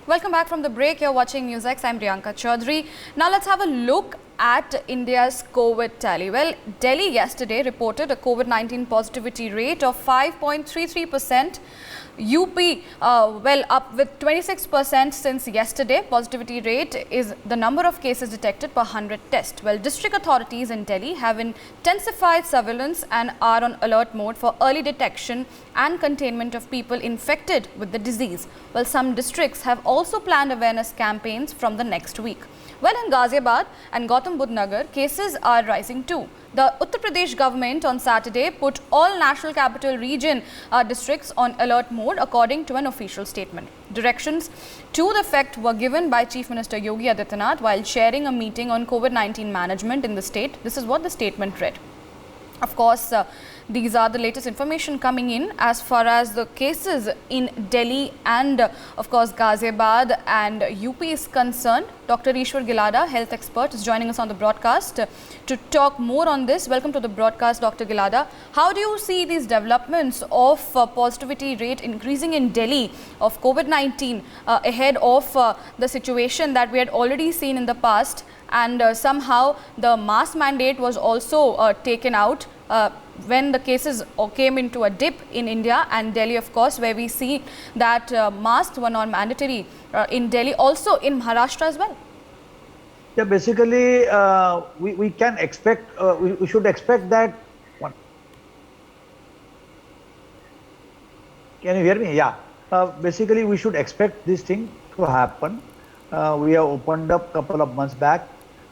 Welcome back from the break. You're watching NewsX. I'm Priyanka Chaudhary. Now let's have a look at India's COVID tally. Well, Delhi yesterday reported a COVID-19 positivity rate of 5.33%. UP, up with 26% since yesterday. Positivity rate is the number of cases detected per 100 tests. Well, district authorities in Delhi have intensified surveillance and are on alert mode for early detection and containment of people infected with the disease. Well, some districts have also planned awareness campaigns from the next week. Well, in Ghaziabad and Gautam Buddh Nagar, cases are rising too. The Uttar Pradesh government on Saturday put all National Capital Region districts on alert mode according to an official statement. Directions to the effect were given by Chief Minister Yogi Adityanath while chairing a meeting on COVID-19 management in the state. This is what the statement read. Of course, these are the latest information coming in as far as the cases in Delhi and of course Ghaziabad and UP is concerned. Dr. Ishwar Gilada, health expert, is joining us on the broadcast to talk more on this. Welcome to the broadcast, Dr. Gilada. How do you see these developments of positivity rate increasing in Delhi of COVID-19 ahead of the situation that we had already seen in the past, and somehow the mask mandate was also taken out when the cases came into a dip in India and Delhi, of course, where we see that masks were not mandatory in Delhi, also in Maharashtra as well? Yeah, basically, we can expect, we should expect that. Can you hear me? Yeah. Basically, we should expect this thing to happen. We have opened up a couple of months back.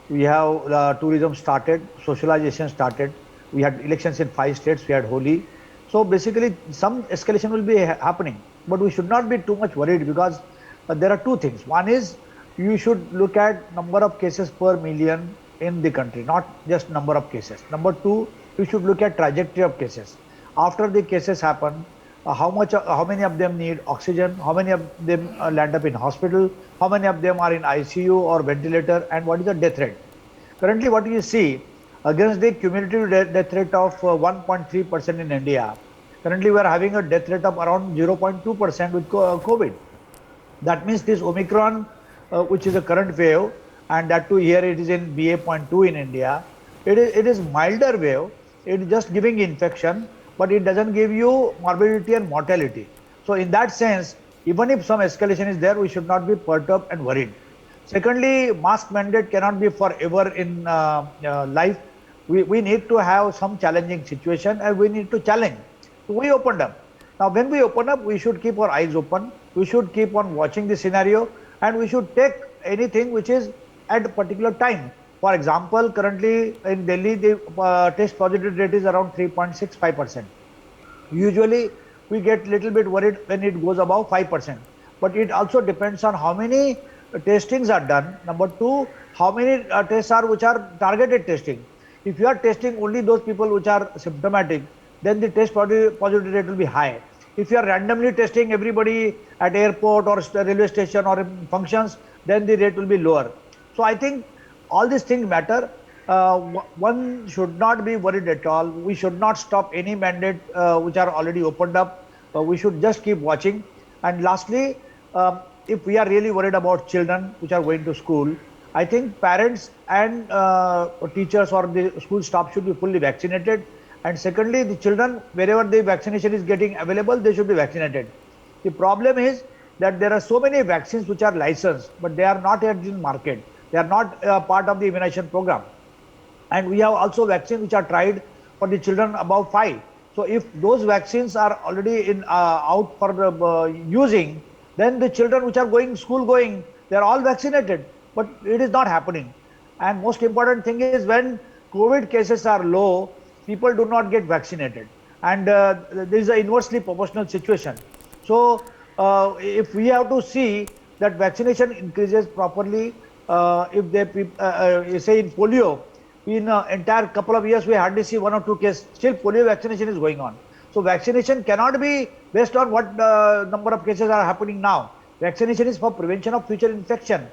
We have tourism started, socialization started. We had elections in 5 states, we had Holi. So basically some escalation will be happening, but we should not be too much worried because there are 2 things. One is you should look at number of cases per million in the country, not just number of cases. Number 2, you should look at trajectory of cases. After the cases happen, how many of them need oxygen, how many of them land up in hospital, how many of them are in ICU or ventilator, and what is the death rate. Currently what you see, against the cumulative death rate of 1.3% in India, currently we are having a death rate of around 0.2% with COVID. That means this Omicron, which is a current wave, and that too here it is in BA.2 in India, it is milder wave, it is just giving infection, but it doesn't give you morbidity and mortality. So in that sense, even if some escalation is there, we should not be perturbed and worried. Secondly, mask mandate cannot be forever in life. We need to have some challenging situation and we need to challenge. So we opened up. Now when we open up, we should keep our eyes open. We should keep on watching the scenario and we should take anything which is at a particular time. For example, currently in Delhi, the test positivity rate is around 3.65%. Usually we get little bit worried when it goes above 5%. But it also depends on how many testings are done. Number 2, how many tests are which are targeted testing. If you are testing only those people which are symptomatic, then the test positivity rate will be high. If you are randomly testing everybody at airport or railway station or in functions, then the rate will be lower. So I think all these things matter. One should not be worried at all. We should not stop any mandate which are already opened up. We should just keep watching. And lastly, if we are really worried about children which are going to school, I think parents and teachers or the school staff should be fully vaccinated. And secondly, the children, wherever the vaccination is getting available, they should be vaccinated. The problem is that there are so many vaccines which are licensed, but they are not yet in market. They are not part of the immunization program. And we have also vaccines which are tried for the children above 5. So if those vaccines are already out for the using, then the children which are school going, they are all vaccinated. But it is not happening. And most important thing is when COVID cases are low, people do not get vaccinated. And there is an inversely proportional situation. So if we have to see that vaccination increases properly, if they say in polio, in entire couple of years we hardly see 1 or 2 cases, still polio vaccination is going on. So vaccination cannot be based on what number of cases are happening now. Vaccination is for prevention of future infection,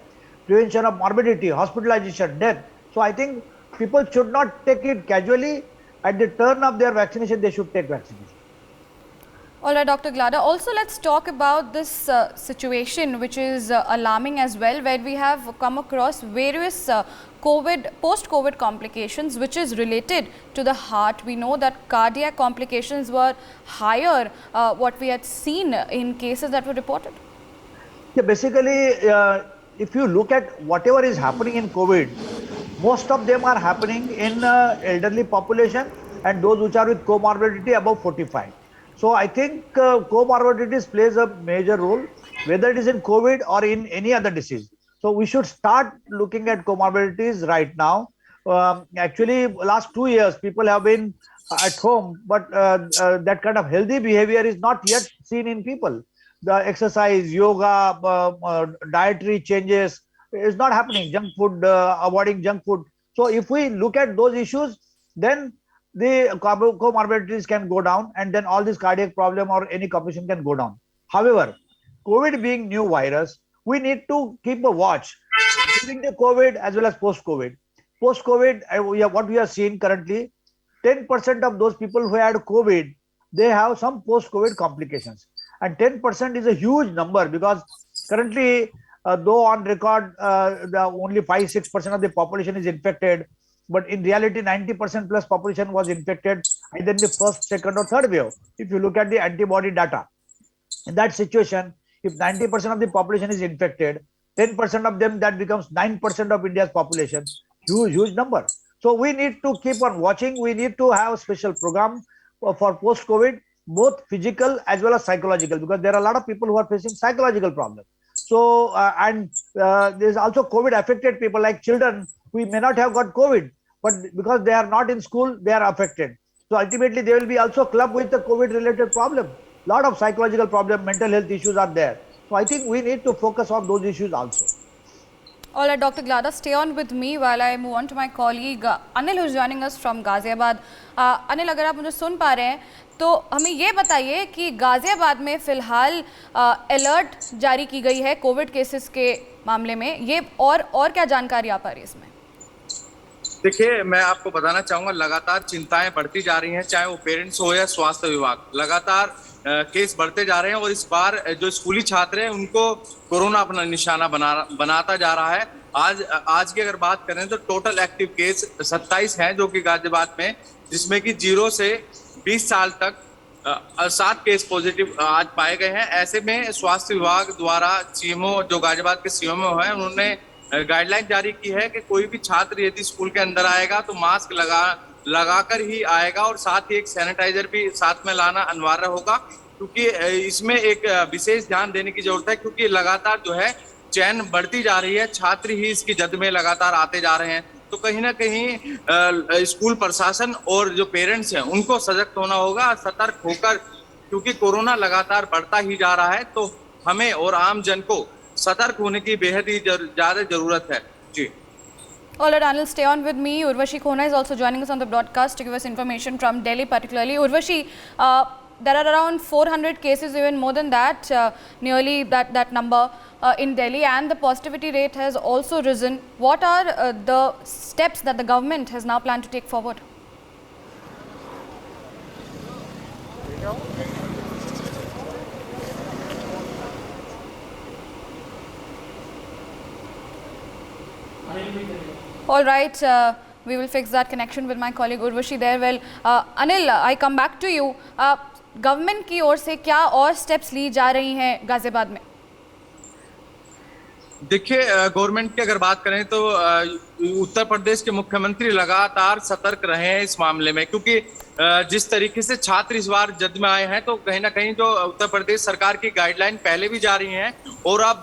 prevention of morbidity, hospitalization, death. So I think people should not take it casually. At the turn of their vaccination, they should take vaccination. All right, Dr. Glada. Also, let's talk about this situation, which is alarming as well, where we have come across various post-COVID complications, which is related to the heart. We know that cardiac complications were higher, what we had seen in cases that were reported. Yeah, basically, if you look at whatever is happening in COVID, most of them are happening in elderly population and those which are with comorbidity above 45. So I think comorbidities plays a major role, whether it is in COVID or in any other disease. So we should start looking at comorbidities right now. Actually, last 2 years people have been at home, but that kind of healthy behavior is not yet seen in people. The exercise, yoga, dietary changes is not happening. Junk food, avoiding junk food. So if we look at those issues, then the comorbidities can go down, and then all this cardiac problem or any complication can go down. However, COVID being new virus, we need to keep a watch during the COVID as well as post-COVID. Post-COVID, what we are seeing currently, 10% of those people who had COVID, they have some post-COVID complications. And 10% is a huge number, because currently, though on record, the only 5-6% of the population is infected, but in reality 90% plus population was infected either in the first, second or third wave, if you look at the antibody data. In that situation, if 90% of the population is infected, 10% of them, that becomes 9% of India's population. Huge number. So we need to keep on watching. We need to have a special program for post-COVID, both physical as well as psychological, because there are a lot of people who are facing psychological problems. So there's also COVID affected people like children who may not have got COVID, but because they are not in school, they are affected. So ultimately they will be also clubbed with the COVID related problem. Lot of psychological problem, mental health issues are there. So I think we need to focus on those issues also. All right, Dr. Glada, stay on with me while I move on to my colleague Anil, who is joining us from Ghaziabad. Anil, अगर आप मुझे सुन पा रहे हैं तो हमें ये बताइए कि गाजियाबाद में फिलहाल अलर्ट जारी की गई है कोविड केसेस के मामले में, ये और क्या जानकारी आ पा रही है इसमें? देखिए, मैं आपको बताना चाहूंगा, लगातार चिंताएं बढ़ती जा रही हैं, चाहे वो पेरेंट्स हो या स्वास्थ्य विभाग। लगातार केस बढ़ते जा रहे हैं और इस बार जो स्कूली छात्र हैं उनको कोरोना अपना निशाना बनाता जा रहा है। आज की अगर बात करें तो टोटल एक्टिव केस 27 हैं जो कि गाजियाबाद में, जिसमें कि 0 से 20 साल तक 7 केस पॉजिटिव आज पाए गए हैं। ऐसे में स्वास्थ्य विभाग द्वारा सीएमओ, जो गाजियाबाद के सीएमओ हैं, उन्होंने गाइडलाइन जारी की है कि कोई भी छात्र यदि स्कूल के अंदर आएगा तो मास्क लगाकर ही आएगा और साथ ही एक सैनिटाइजर भी साथ में लाना अनिवार्य होगा, क्योंकि इसमें एक विशेष ध्यान देने की जरूरत है, क्योंकि लगातार जो है चैन बढ़ती जा रही है, छात्र ही इसकी जद में लगातार आते जा रहे हैं। तो कहीं ना कहीं स्कूल प्रशासन और जो पेरेंट्स हैं उनको सजग होना होगा, सतर्क होकर, क्योंकि कोरोना लगातार बढ़ता ही जा रहा है। तो हमें और आम जन को सतर्क होने की बेहद ही ज्यादा जरूरत है जी। All right, Anil, stay on with me. Urvashi Khona is also joining us on the broadcast to give us information from Delhi particularly. Urvashi, there are around 400 cases, even more than that, nearly that number in Delhi, and the positivity rate has also risen. What are the steps that the government has now planned to take forward? All right, we will fix that connection with my colleague Urvashi there. Well, Anil, I come back to you. Government की ओर से क्या और steps ली जा रही हैं गाजियाबाद में? देखिए, government की अगर बात करें तो उत्तर प्रदेश के मुख्यमंत्री लगातार सतर्क रहे हैं इस मामले में, क्योंकि जिस तरीके से छात्र इस बार जद में आए हैं, तो कहीं ना कहीं जो उत्तर प्रदेश सरकार की गाइडलाइन पहले भी जारी हैं और अब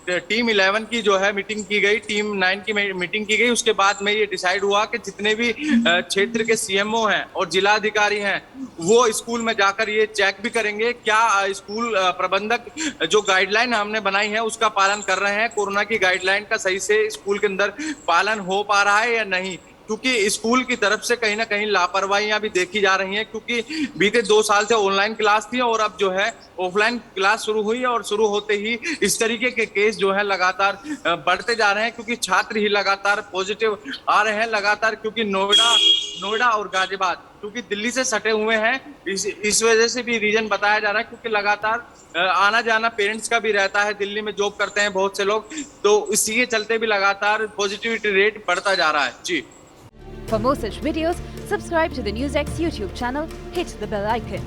टीम 11 की जो है मीटिंग की गई, टीम 9 की मीटिंग की गई, उसके बाद में ये डिसाइड हुआ कि जितने भी क्षेत्र के सीएमओ हैं और जिलाधिकारी हैं वो स्कूल में जाकर ये चेक भी करेंगे क्या स्कूल प्रबंधक जो गाइडलाइन हमने बनाई है उसका पालन कर रहे हैं, कोरोना की गाइडलाइन का सही से स्कूल के अंदर पालन हो पा रहा है या नहीं। क्योंकि स्कूल की तरफ से कहीं ना कहीं लापरवाहियां भी देखी जा रही हैं, क्योंकि बीते 2 साल से ऑनलाइन क्लास थी और अब जो है ऑफलाइन क्लास शुरू हुई है, और शुरू होते ही इस तरीके के केस जो है लगातार बढ़ते जा रहे हैं, क्योंकि छात्र ही लगातार पॉजिटिव आ रहे हैं लगातार, क्योंकि नोएडा और गाजियाबाद क्योंकि दिल्ली से सटे हुए हैं, इस वजह से भी रीजन बताया जा रहा है, क्योंकि लगातार आना जाना पेरेंट्स का भी रहता है, दिल्ली में जॉब करते हैं बहुत से लोग, तो इसी के चलते भी लगातार पॉजिटिविटी रेट बढ़ता जा रहा है जी। For more such videos, subscribe to the NewsX YouTube channel, hit the bell icon.